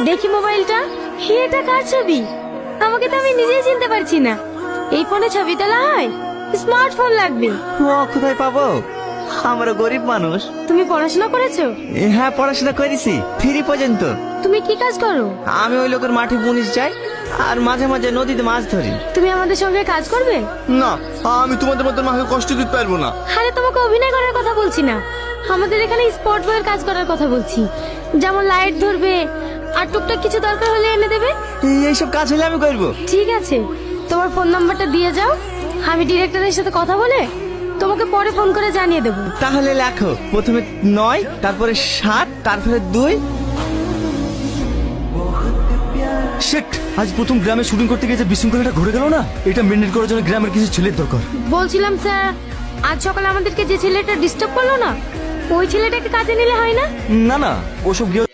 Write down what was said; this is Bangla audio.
দেখি মোবাইলটা। এটা কার ছবি? আমাকে তো আমি নিজেই চিনতে পারছি না। এই ফোনে ছবি তোলা হয়? স্মার্টফোন লাগবে। ও কোথায় পাবো? আমরা গরিব মানুষ। তুমি পড়াশোনা করেছো? হ্যাঁ, পড়াশোনা করেছি 3 পর্যন্ত। তুমি কি কাজ করো? আমি ওই লোকের মাঠে মুনিশ যাই আর মাঝে মাঝে নদীতে মাছ ধরি। তুমি আমাদের সঙ্গে কাজ করবে? না, আমি তোমাদের মতো মাকে কষ্ট দিতে পারবো না। আরে তোমাকে অভিনয় করার কথা বলছি না, আমাদের এখানে স্পট বয়ের কাজ করার কথা বলছি। যেমন লাইট ধরবে আর টুকটাক কিছু দরকার হলে এনে দেবে। এইসব কাজ হলে আমি করবো। ঠিক আছে, তোমার ফোন নাম্বারটা দিয়ে যাও, আমি ডিরেক্টরের সাথে কথা বলে তোমাকে পরে ফোন করে জানিয়ে দেবো। তাহলে লেখো, প্রথমে 9, তারপরে 7, তারপরে 2। শেট, আজ প্রথম গ্রামে শুটিং করতে গিয়ে যে বিশৃঙ্খলাটা ঘুরে গেল না, এটা মেনটেন করার জন্য গ্রামের কিছু ছেলের দরকার। বলছিলাম স্যার, আজ সকালে আমাদেরকে যে ছেলেটা ডিস্টার্ব করলো না, ওই ছেলেটাকে কাজে নিলে হয় না? না না, ওসব গিয়ে